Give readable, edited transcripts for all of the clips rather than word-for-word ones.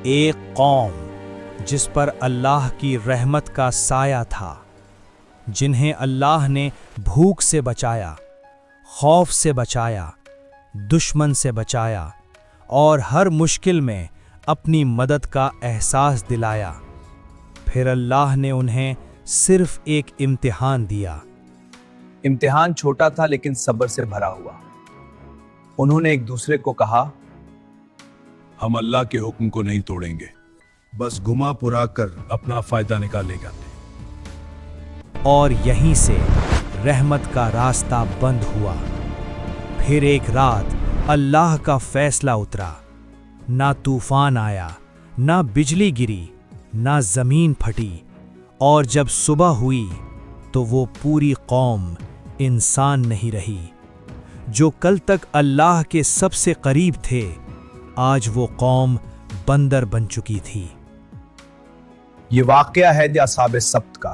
ایک قوم جس پر اللہ کی رحمت کا سایہ تھا، جنہیں اللہ نے بھوک سے بچایا، خوف سے بچایا، دشمن سے بچایا اور ہر مشکل میں اپنی مدد کا احساس دلایا۔ پھر اللہ نے انہیں صرف ایک امتحان دیا۔ امتحان چھوٹا تھا لیکن صبر سے بھرا ہوا۔ انہوں نے ایک دوسرے کو کہا، ہم اللہ کے حکم کو نہیں توڑیں گے، بس گما پرا کر اپنا فائدہ نکالے گا۔ اور یہیں سے رحمت کا راستہ بند ہوا۔ پھر ایک رات اللہ کا فیصلہ اترا، نہ طوفان آیا، نہ بجلی گری، نہ زمین پھٹی، اور جب صبح ہوئی تو وہ پوری قوم انسان نہیں رہی۔ جو کل تک اللہ کے سب سے قریب تھے، آج وہ قوم بندر بن چکی تھی۔ یہ واقعہ ہے اصحاب سبت کا،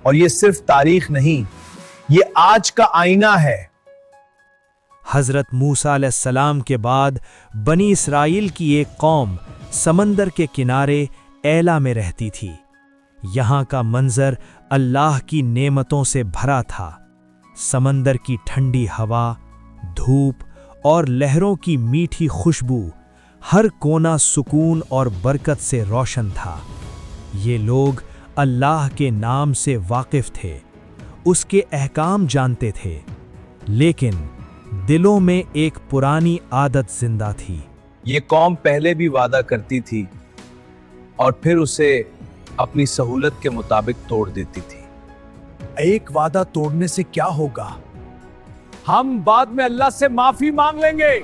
اور یہ صرف تاریخ نہیں، یہ آج کا آئینہ ہے۔ حضرت موسیٰ علیہ السلام کے بعد بنی اسرائیل کی ایک قوم سمندر کے کنارے ایلا میں رہتی تھی۔ یہاں کا منظر اللہ کی نعمتوں سے بھرا تھا۔ سمندر کی ٹھنڈی ہوا، دھوپ اور لہروں کی میٹھی خوشبو، ہر کونا سکون اور برکت سے روشن تھا۔ یہ لوگ اللہ کے نام سے واقف تھے، اس کے احکام جانتے تھے، لیکن دلوں میں ایک پرانی عادت زندہ تھی۔ یہ قوم پہلے بھی وعدہ کرتی تھی اور پھر اسے اپنی سہولت کے مطابق توڑ دیتی تھی۔ ایک وعدہ توڑنے سے کیا ہوگا؟ ہم بعد میں اللہ سے معافی مانگ لیں گے۔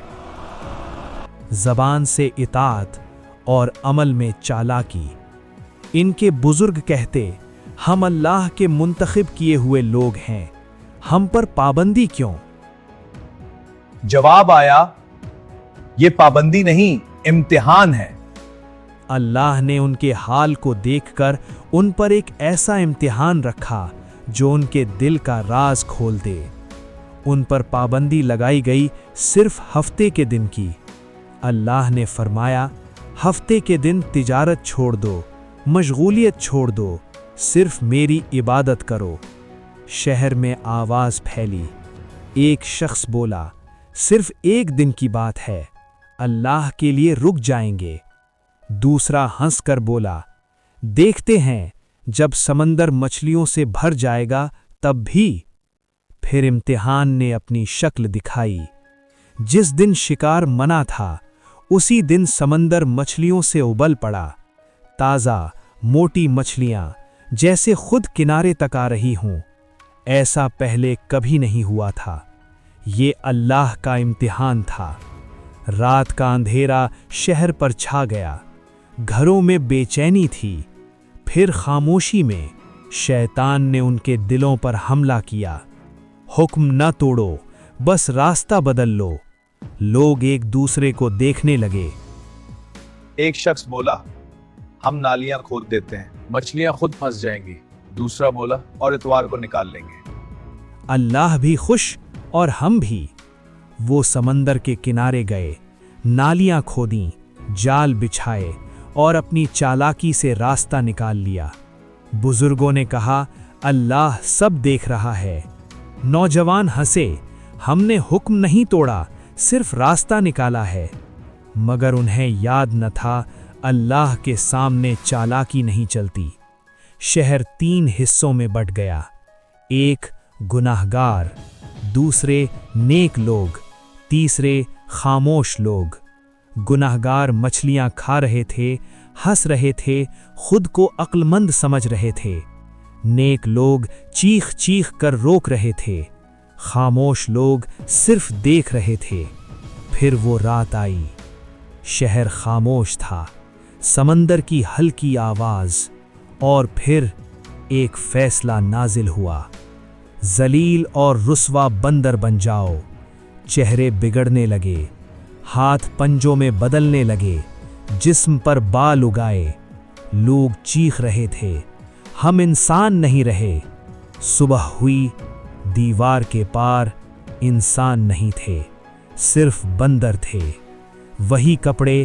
زبان سے اطاعت اور عمل میں چالاکی۔ ان کے بزرگ کہتے، ہم اللہ کے منتخب کیے ہوئے لوگ ہیں، ہم پر پابندی کیوں؟ جواب آیا، یہ پابندی نہیں، امتحان ہے۔ اللہ نے ان کے حال کو دیکھ کر ان پر ایک ایسا امتحان رکھا جو ان کے دل کا راز کھول دے۔ ان پر پابندی لگائی گئی صرف ہفتے کے دن کی۔ اللہ نے فرمایا، ہفتے کے دن تجارت چھوڑ دو، مشغولیت چھوڑ دو، صرف میری عبادت کرو۔ شہر میں آواز پھیلی۔ ایک شخص بولا، صرف ایک دن کی بات ہے، اللہ کے لیے رک جائیں گے۔ دوسرا ہنس کر بولا، دیکھتے ہیں جب سمندر مچھلیوں سے بھر جائے گا تب بھی۔ پھر امتحان نے اپنی شکل دکھائی۔ جس دن شکار منع تھا، اسی دن سمندر مچھلیوں سے ابل پڑا۔ تازہ موٹی مچھلیاں جیسے خود کنارے تک آ رہی ہوں۔ ایسا پہلے کبھی نہیں ہوا تھا۔ یہ اللہ کا امتحان تھا۔ رات کا اندھیرا شہر پر چھا گیا۔ گھروں میں بے چینی تھی۔ پھر خاموشی میں شیطان نے ان کے دلوں پر حملہ کیا۔ حکم نہ توڑو، بس راستہ بدل لو۔ لوگ ایک دوسرے کو دیکھنے لگے۔ ایک شخص بولا، ہم نالیاں کھود دیتے ہیں، مچھلیاں خود پھنس جائیں گی۔ دوسرا بولا، اور اتوار کو نکال لیں گے۔ اللہ بھی خوش اور ہم بھی۔ وہ سمندر کے کنارے گئے، نالیاں کھودیں، جال بچھائے اور اپنی چالاکی سے راستہ نکال لیا۔ بزرگوں نے کہا، اللہ سب دیکھ رہا ہے۔ نوجوان ہنسے، ہم نے حکم نہیں توڑا، صرف راستہ نکالا ہے۔ مگر انہیں یاد نہ تھا، اللہ کے سامنے چالاکی نہیں چلتی۔ شہر 3 حصوں میں بٹ گیا۔ ایک گناہگار، دوسرے نیک لوگ، تیسرے خاموش لوگ۔ گناہگار مچھلیاں کھا رہے تھے، ہنس رہے تھے، خود کو عقل مند سمجھ رہے تھے۔ نیک لوگ چیخ چیخ کر روک رہے تھے۔ خاموش لوگ صرف دیکھ رہے تھے۔ پھر وہ رات آئی۔ شہر خاموش تھا، سمندر کی ہلکی آواز، اور پھر ایک فیصلہ نازل ہوا۔ ذلیل اور رسوا بندر بن جاؤ۔ چہرے بگڑنے لگے، ہاتھ پنجوں میں بدلنے لگے، جسم پر بال اگائے۔ لوگ چیخ رہے تھے، ہم انسان نہیں رہے۔ صبح ہوئی، دیوار کے پار انسان نہیں تھے، صرف بندر تھے۔ وہی کپڑے،